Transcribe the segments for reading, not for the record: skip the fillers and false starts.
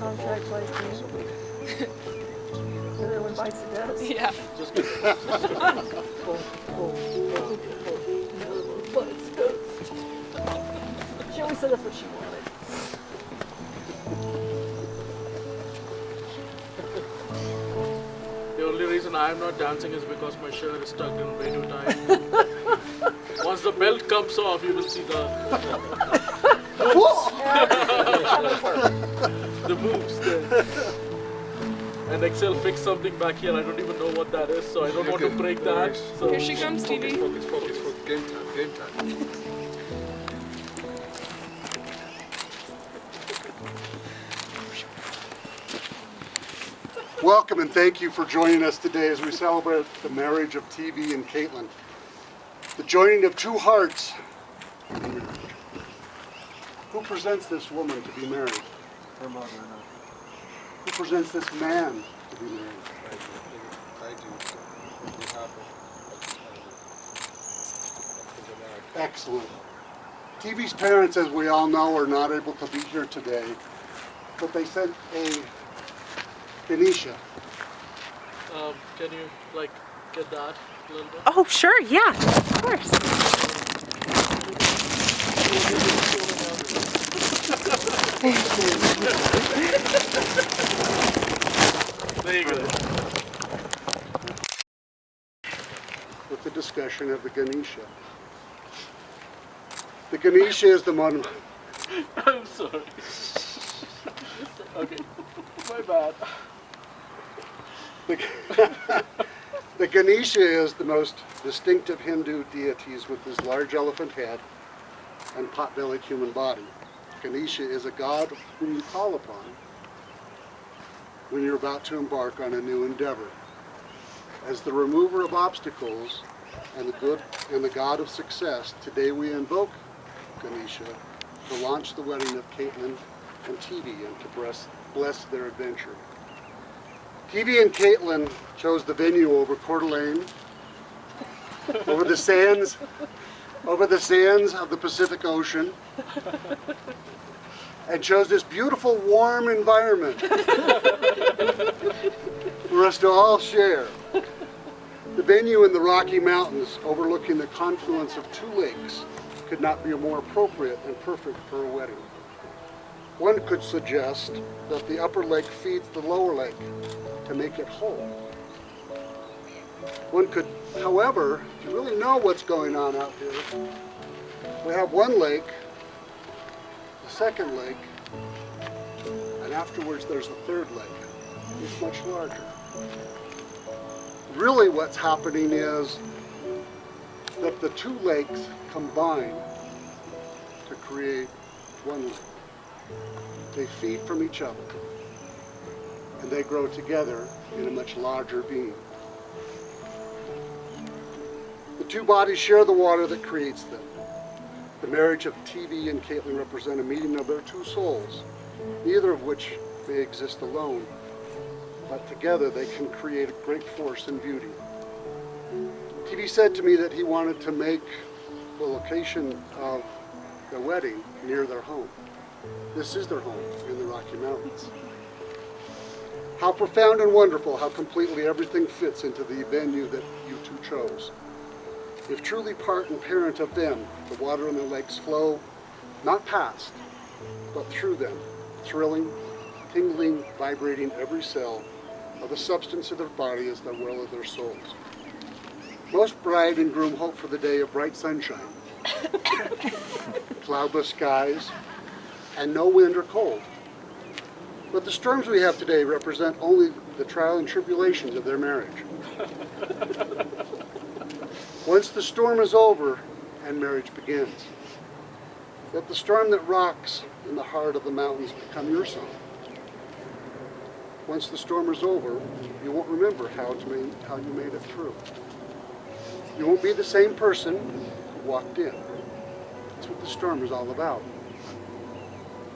contract like me. Everyone bites the dust. Yeah. Just get She always said that's what she wanted. The only reason I'm not dancing is because my shirt is tucked in way too tight. Once the belt comes off, you will see the moves there. And Excel fixed something back here. I don't even know what that is, so I don't want to break that. So Here she comes, TV. Focus. Game time. Welcome and thank you for joining us today as we celebrate the marriage of TV and Caitlin. The joining of two hearts in marriage. Who presents this woman to be married? Her mother, Who presents this man to be married? I do. We have Excellent. TV's parents, as we all know, are not able to be here today, but they sent a Ganesha. can you get that a little bit? Oh, sure, yeah, of course. There you go. With the discussion of the Ganesha. The Ganesha is the one. I'm sorry. Okay, my bad. The Ganesha is the most distinctive Hindu deities with his large elephant head and pot-bellied human body. Ganesha is a god whom you call upon when you're about to embark on a new endeavor. As the remover of obstacles and the god of success, today we invoke Ganesha to launch the wedding of Caitlin and TV and to bless their adventure. TV and Caitlin chose the venue over Coeur d'Alene, over the sands of the Pacific Ocean, and chose this beautiful, warm environment for us to all share. The venue in the Rocky Mountains overlooking the confluence of two lakes could not be more appropriate and perfect for a wedding. One could suggest that the upper lake feeds the lower lake to make it whole. One could, however, if you really know what's going on out here, we have one lake, the second lake, and afterwards there's a third lake. It's much larger. Really what's happening is that the two lakes combine to create one lake. They feed from each other, and they grow together in a much larger being. The two bodies share the water that creates them. The marriage of TV and Caitlin represent a meeting of their two souls, neither of which may exist alone, but together they can create a great force and beauty. TV said to me that he wanted to make the location of their wedding near their home. This is their home in the Rocky Mountains. How profound and wonderful, how completely everything fits into the venue that you two chose. If truly part and parent of them, the water in the lakes flow not past, but through them, thrilling, tingling, vibrating every cell of the substance of their body as the well of their souls. Most bride and groom hope for the day of bright sunshine, cloudless skies, and no wind or cold. But the storms we have today represent only the trial and tribulations of their marriage. Once the storm is over and marriage begins, let the storm that rocks in the heart of the mountains become your song. Once the storm is over, you won't remember how you made it through. You won't be the same person who walked in. That's what the storm is all about.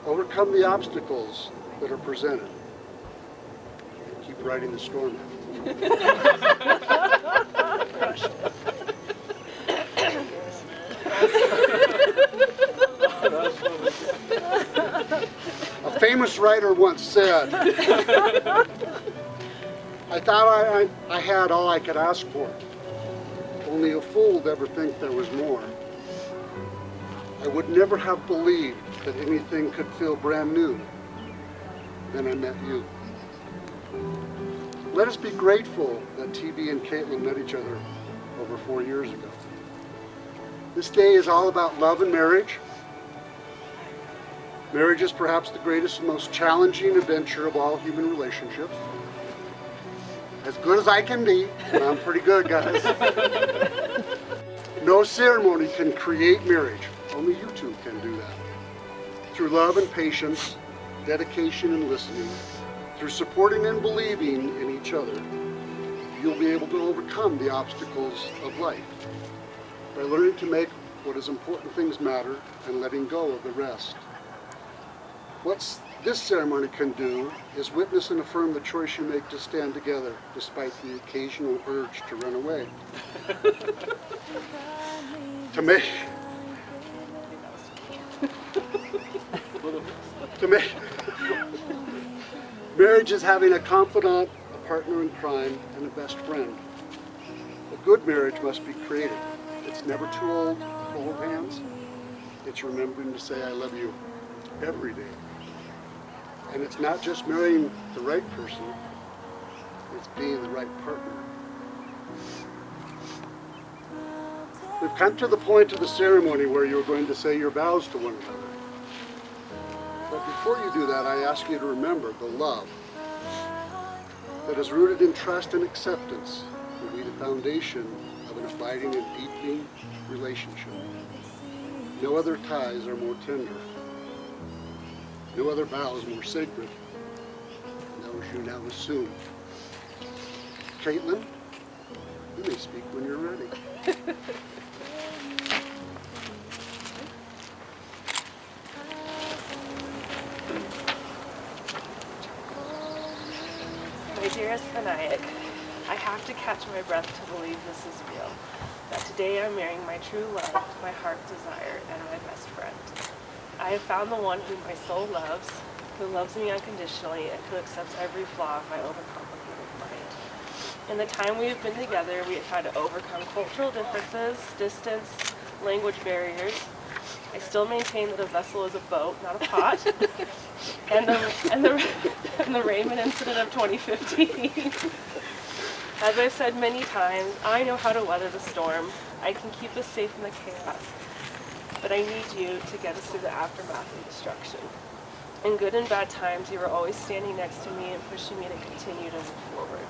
Overcome the obstacles that are presented. Keep riding the storm out. A famous writer once said, I thought I had all I could ask for. Only a fool would ever think there was more. I would never have believed that anything could feel brand new. Then I met you. Let us be grateful that TV and Caitlin met each other over 4 years ago. This day is all about love and marriage. Marriage is perhaps the greatest and most challenging adventure of all human relationships. As good as I can be, and I'm pretty good, guys. No ceremony can create marriage. Only you two can do that. Through love and patience, dedication and listening, through supporting and believing in each other, you'll be able to overcome the obstacles of life by learning to make what is important things matter and letting go of the rest. What this ceremony can do is witness and affirm the choice you make to stand together despite the occasional urge to run away. To make marriage is having a confidant, a partner in crime, and a best friend. A good marriage must be created. It's never too old to hold hands. It's remembering to say I love you every day. And it's not just marrying the right person, it's being the right partner. We've come to the point of the ceremony where you're going to say your vows to one another. But before you do that, I ask you to remember the love that is rooted in trust and acceptance will be the foundation of an abiding and deepening relationship. No other ties are more tender. No other vows more sacred than those you now assume. Caitlin, you may speak when you're ready. My dearest Vinayak, I have to catch my breath to believe this is real. That today I'm marrying my true love, my heart's desire, and my best friend. I have found the one whom my soul loves, who loves me unconditionally, and who accepts every flaw of my overcomplicated mind. In the time we have been together, we have tried to overcome cultural differences, distance, language barriers. I still maintain that a vessel is a boat, not a pot. and the Raymond incident of 2015. As I've said many times, I know how to weather the storm. I can keep us safe in the chaos. But I need you to get us through the aftermath of destruction. In good and bad times, you were always standing next to me and pushing me to continue to move forward.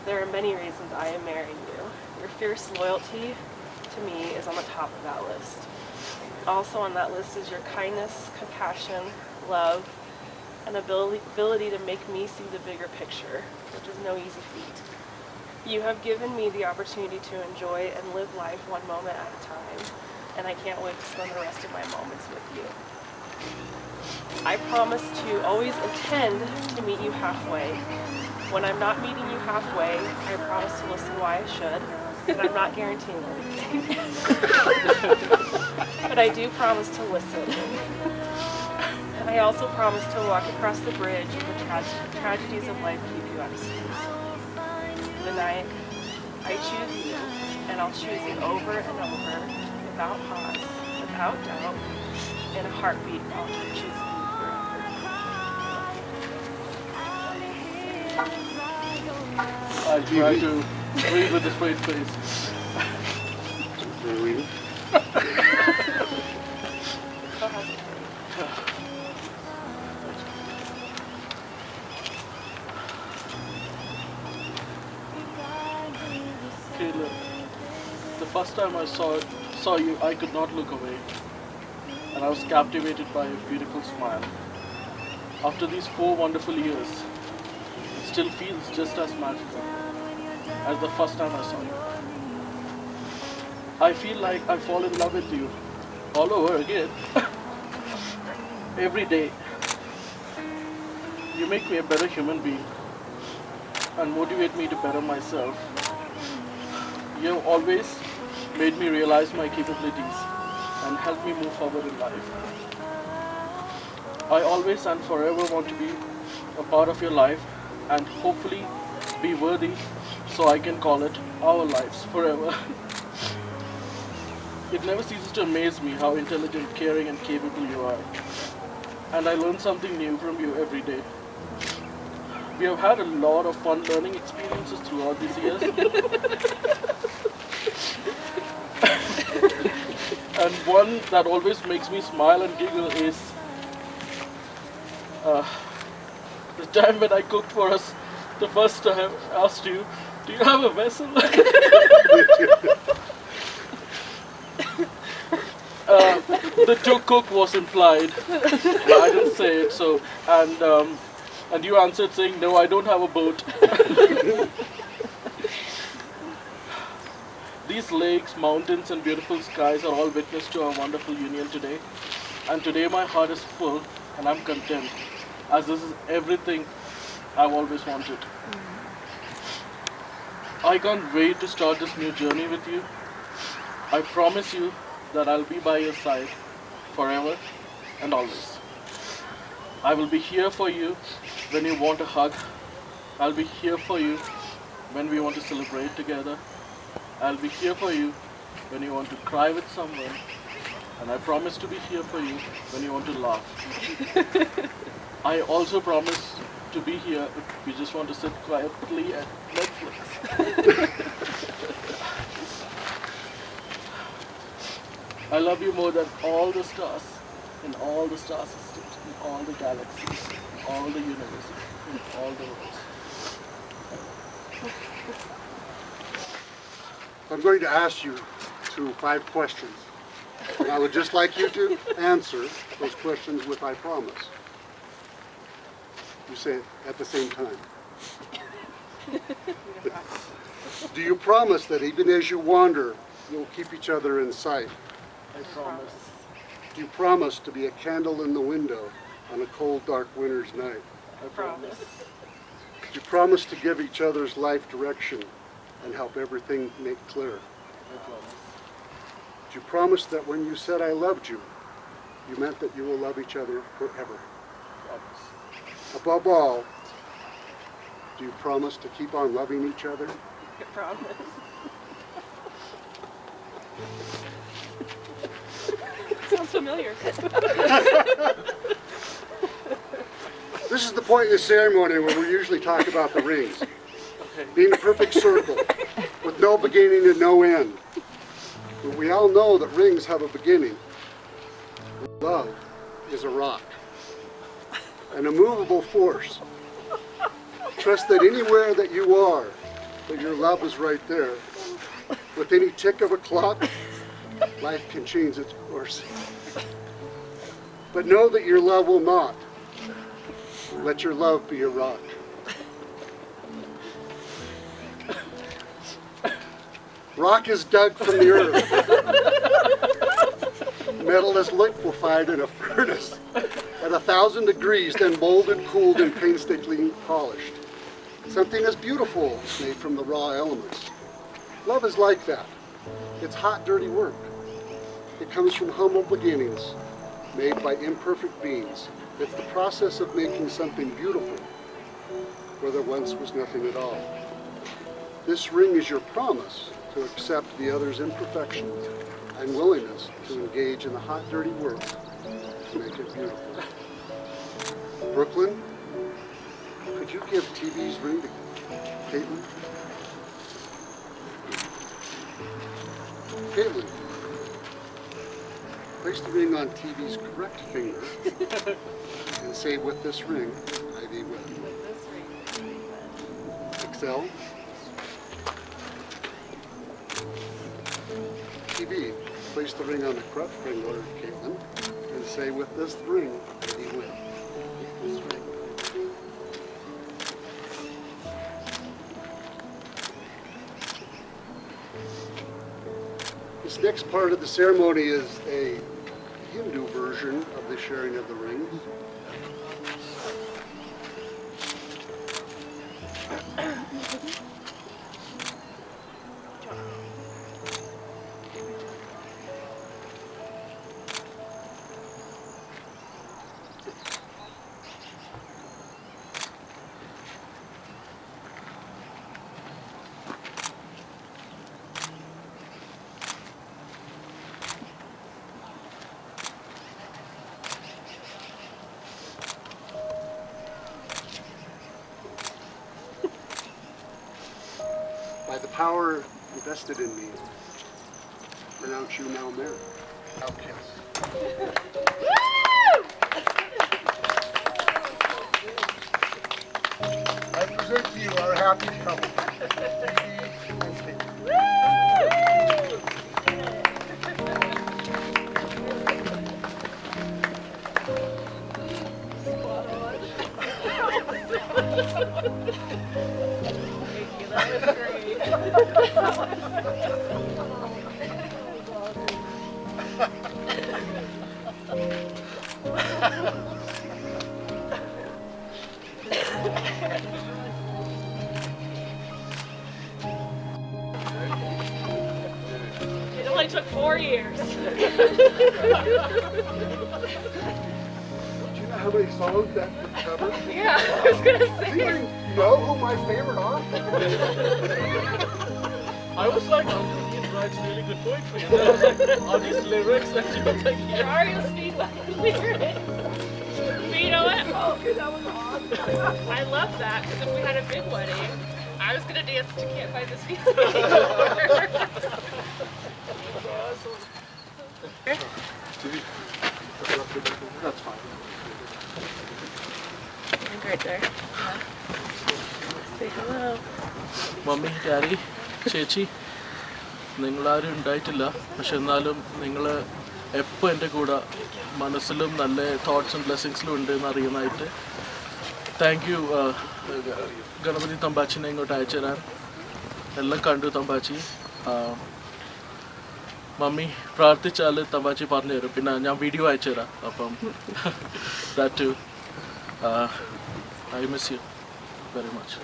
There are many reasons I am marrying you. Your fierce loyalty to me is on the top of that list. Also on that list is your kindness, compassion, love, and ability to make me see the bigger picture, which is no easy feat. You have given me the opportunity to enjoy and live life one moment at a time, and I can't wait to spend the rest of my moments with you. I promise to always intend to meet you halfway. When I'm not meeting you halfway, I promise to listen why I should, and I'm not guaranteeing anything. But I do promise to listen. And I also promise to walk across the bridge when the tragedies of life keep you at a distance. Vinayak, I choose you, and I'll choose you over and over, without pause, without doubt, in a heartbeat. I'll keep choosing you forever. I try to read with a straight face. Reading? So how's it Caleb, the first time I saw you, I could not look away, and I was captivated by your beautiful smile. After these 4 wonderful years, it still feels just as magical as the first time I saw you. I feel like I fall in love with you all over again. Every day. You make me a better human being and motivate me to better myself. You have always made me realize my capabilities and helped me move forward in life. I always and forever want to be a part of your life and hopefully be worthy so I can call it our lives forever. It never ceases to amaze me how intelligent, caring and capable you are. And I learn something new from you every day. We have had a lot of fun learning experiences throughout these years. And one that always makes me smile and giggle is the time when I cooked for us the first time. I asked you, do you have a vessel? The to cook was implied. I didn't say it, so and you answered saying, no, I don't have a boat. These lakes, mountains and beautiful skies are all witness to our wonderful union today. And today my heart is full and I'm content, as this is everything I've always wanted. I can't wait to start this new journey with you. I promise you that I'll be by your side forever and always. I will be here for you when you want a hug. I'll be here for you when we want to celebrate together. I'll be here for you when you want to cry with someone. And I promise to be here for you when you want to laugh. I also promise to be here if you just want to sit quietly at Netflix. I love you more than all the stars in all the star systems, in all the galaxies, in all the universes, in all the worlds. I'm going to ask you 5 questions. And I would just like you to answer those questions with I promise. You say it at the same time. Do you promise that even as you wander, you'll keep each other in sight? I promise. Do you promise to be a candle in the window on a cold, dark winter's night? I promise. Do you promise to give each other's life direction and help everything make clear? I promise. Do you promise that when you said I loved you, you meant that you will love each other forever? Promise. Above all, do you promise to keep on loving each other? I promise. Sounds familiar. This is the point in the ceremony where we usually talk about the rings. Okay. Being a perfect circle with no beginning and no end. But we all know that rings have a beginning. Love is a rock, an immovable force. Trust that anywhere that you are, that your love is right there. With any tick of a clock, life can change its course. But know that your love will not. Let your love be a rock. Rock is dug from the earth. Metal is liquefied in a furnace at 1,000 degrees, then molded, cooled, and painstakingly polished. Something as beautiful is made from the raw elements. Love is like that. It's hot, dirty work. It comes from humble beginnings, made by imperfect beings. It's the process of making something beautiful where there once was nothing at all. This ring is your promise to accept the other's imperfections and willingness to engage in the hot, dirty work to make it beautiful. Brooklyn, could you give TV's ring to Caitlin? Caitlin, place the ring on TV's correct finger and say, with this ring, I thee wed. This ring, Excel. TV, place the ring on the correct finger, Caitlin, and say, with this ring, I thee wed. This ring. This next part of the ceremony is a Hindu version of the sharing of the rings. invested in me, pronounce you now married. Outcast. I present to you our happy couple, Phoebe and Kate. It only took 4 years. Do you know how many songs that would cover? Yeah, I was gonna Do say. you even know who my favorite are? I was like, he writes really good poetry. And then I was like, are these lyrics that you were like, There are your Speedway lyrics. But you know what? Oh, that was awesome. I love that because if we had a big wedding, I was gonna dance to Can't Find This Feeling anymore. That's fine. Right there. Say hello. Mummy daddy ചേച്ചി നിങ്ങളാരും ഉണ്ടായിട്ടില്ല പക്ഷെ എന്നാലും നിങ്ങൾ എപ്പോൾ എൻ്റെ കൂടെ മനസ്സിലും നല്ല തോട്ട്സ് ആൻഡ് ബ്ലെസ്സിങ്സിലും ഉണ്ട് എന്ന് അറിയുന്നതായിട്ട് താങ്ക് യു ഗണപതി തമ്പാച്ചിനെ ഇങ്ങോട്ട് അയച്ചു തരാൻ എല്ലാം കണ്ടു തമ്പാച്ചി മമ്മി പ്രാർത്ഥിച്ചാൽ തമ്പാച്ചി പറഞ്ഞു തരും പിന്നെ ഞാൻ വീഡിയോ അയച്ചു തരാം അപ്പം that I miss you very much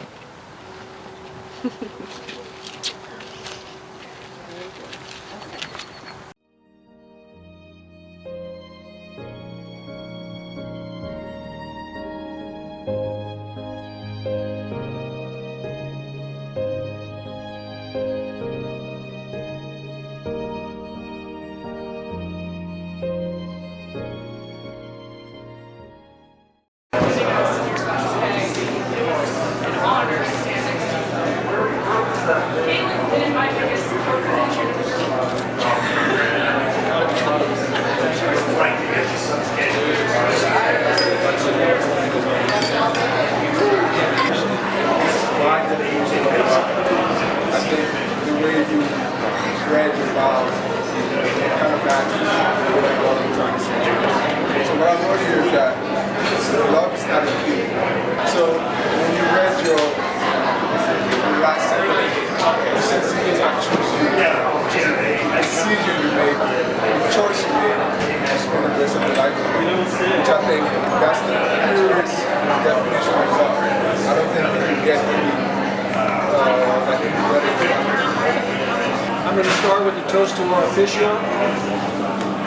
I'm going to start with a toast to our official.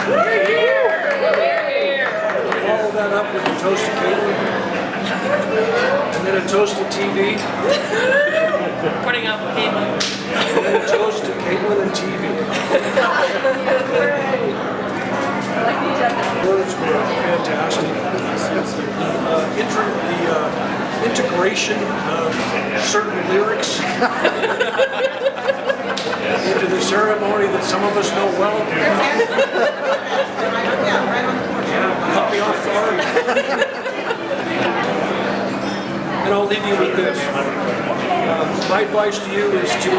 We're here. Follow that up with a toast to Caitlin. And then a toast to TV. Putting up with Caitlin. And then a toast to Caitlin and TV. Words were fantastic. The integration of certain lyrics into the ceremony that some of us know well. Caught me off guard. And I'll leave you with this. My advice to you is to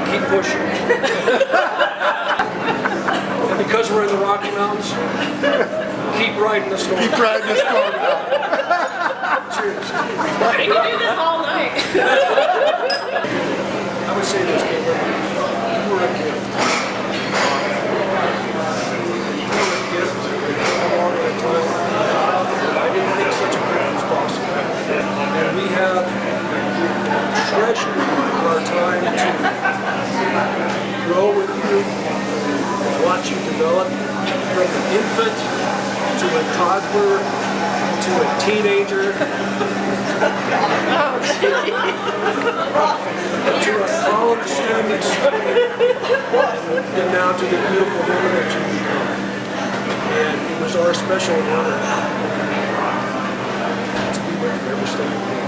keep pushing. And because we're in the Rocky Mountains, keep riding the storm. Keep riding the storm out. Cheers. I can do this all night. I would say this, Caitlin. You were a gift. You were a gift. Along at a time. I didn't think such a gift was possible. And we have treasured our time to grow with you, watch you develop from an infant to a toddler to a teenager to a college student and now to the beautiful woman that you become. And it was our special honor to be with you every step of the way.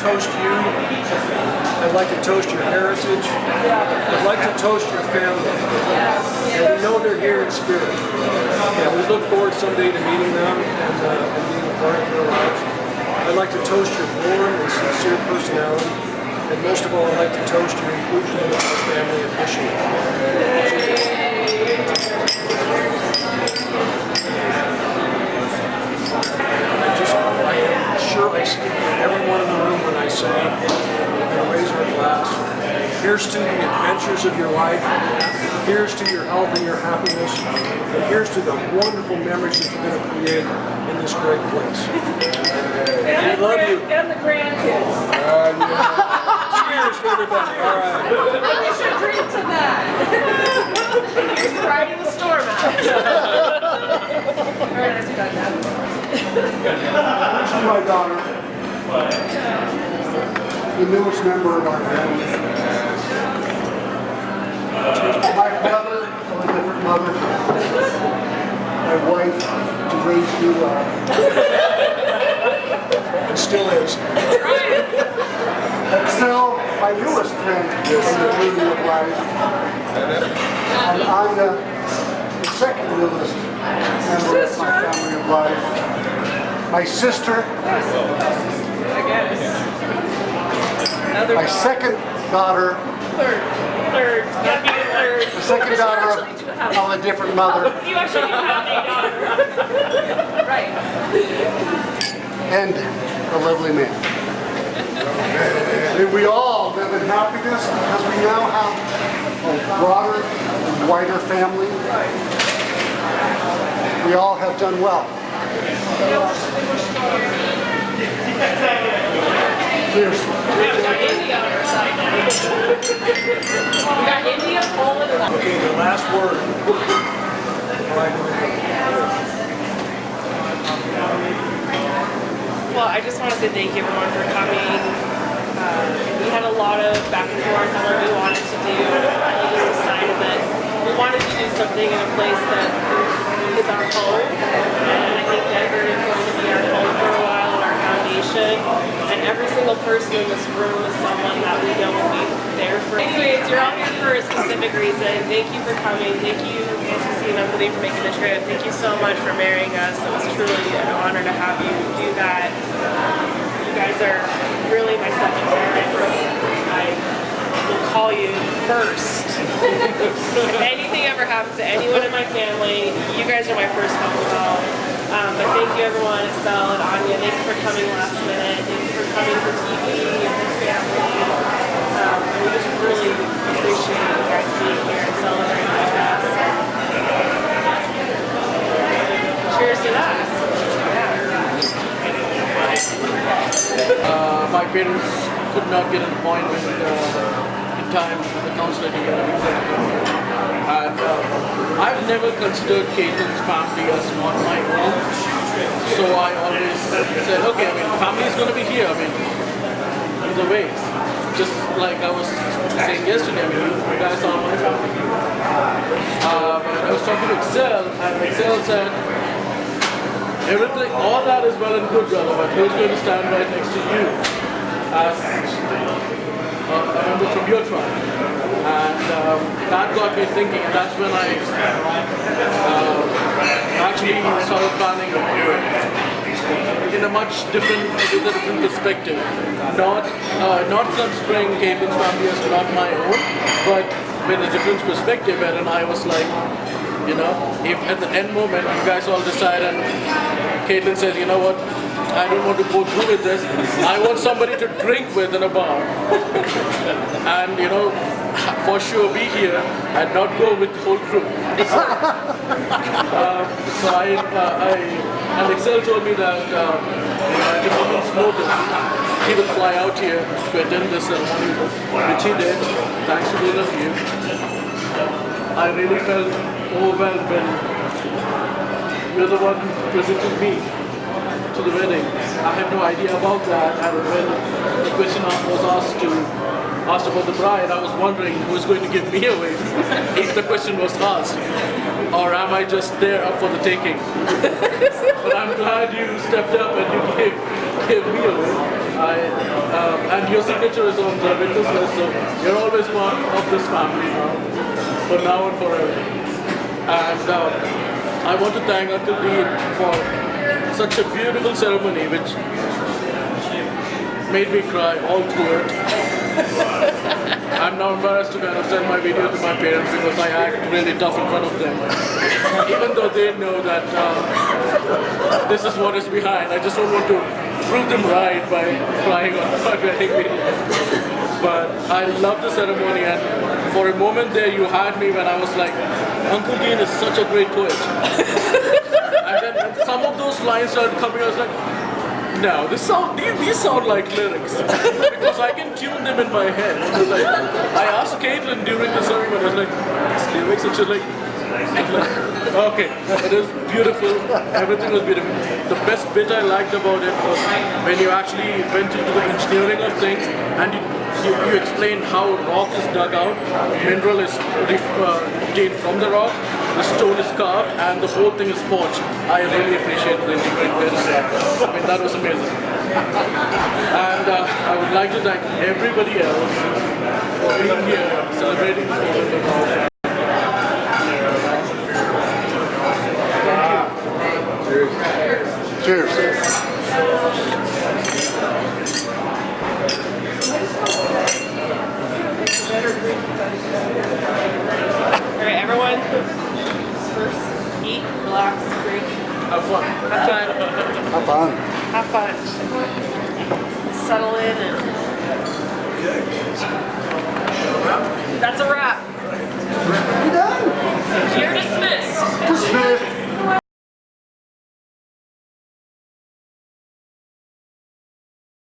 toast you. I'd like to toast your heritage. I'd like to toast your family. And we know they're here in spirit. And we look forward someday to meeting them and being a part of their lives. I'd like to toast your warm and sincere personality. And most of all, I'd like to toast your inclusion in our family of Michigan. I am sure I speak for everyone in the room when I say, we're going to raise our glass. Here's to the adventures of your life. Here's to your health and your happiness. And here's to the wonderful memories that you're going to create in this great place. And we love you. And the grandkids. Cheers to everybody. All right. We should drink to that. Here's riding the storm out. All right, let's do that. This is my daughter, the newest member of our family. My brother from a different mother. My wife, to raise you It still is. Excel, my newest friend in the journey of life. And Anya, the second newest member of my family of life. My sister, my second daughter, Third. the second daughter of a different mother, You actually do have a daughter. Right. and a lovely man. And we all live in happiness because we now have a broader and wider family. We all have done well. Cheers. We got India on our side now. We got India, Poland, and Okay, the last word. All right. Well, I just want to say thank you everyone for coming. We had a lot of back and forth on what we wanted to do, and finally just decided that we wanted to do something in a place that is our home. And I think Denver is going to be our home for a while and our foundation. And every single person in this room is someone that we know will be there for. Anyways, you're all here for a specific reason. Thank you for coming. Thank you, NCC and Uncle Dave, for making the trip. Thank you so much for marrying us. It was truly an honor to have you do that. You guys are really my second parents. I will call you first. If anything ever happens to anyone in my family, you guys are my first phone call. But thank you everyone, Estelle and Anya. Thank you for coming last minute. Thank you for coming for TV and for family. We just really appreciate you guys being here and celebrating with us. Cheers to that. My parents could not get an appointment in time for the counselor to get a visa. And I've never considered Caitlin's family as not my own. So I always said, okay, I mean, family is going to be here. I mean, either ways. Just like I was saying yesterday, I mean, you guys are my family. I was talking to Excel, and Excel said, everything, all that is well and good, brother, but who's going to stand right next to you as a member from your tribe? And that got me thinking, and that's when I actually started planning in a much different, with a different perspective. Not considering Caitlin's family as not my own, but with a different perspective, wherein I was like, you know, if at the end moment you guys all decide and Caitlin says, you know what, I don't want to go through with this, I want somebody to drink with in a bar. And, you know, for sure be here and not go with the whole group. And Excel told me that at a moment's notice, he will fly out here to attend this ceremony, which he did, thanks to both of you. I really felt overwhelmed when you're the one who presented me to the wedding. I had no idea about that, and when the question was asked about the bride, I was wondering who's going to give me away if the question was asked, or am I just there up for the taking? But I'm glad you stepped up and you gave gave me away. And your signature is on the witness list, so you're always part of this family now, for now and forever. And I want to thank Uncle Dean for such a beautiful ceremony, which made me cry all through it. I'm now embarrassed to kind of send my video to my parents because I act really tough in front of them. Even though they know that this is what is behind, I just don't want to prove them right by crying on my wedding video. But I love the ceremony, and for a moment there you had me when I was like, Uncle Dean is such a great poet. And then when some of those lines started coming, I was like, no, these sound like lyrics, because I can tune them in my head. Like, I asked Caitlin during the ceremony, I was like, these lyrics, and she's like, okay, it is beautiful, everything was beautiful. The best bit I liked about it was when you actually went into the engineering of things and you explained how rock is dug out, mineral is obtained from the rock, the stone is carved, and the whole thing is forged. I really appreciate the engineering bit. I mean, that was amazing. And I would like to thank everybody else for being here, celebrating this moment. Cheers. Alright, everyone. First, eat, relax, drink, Have fun. have fun. Have fun. Have fun. Settle in and that's a wrap. You're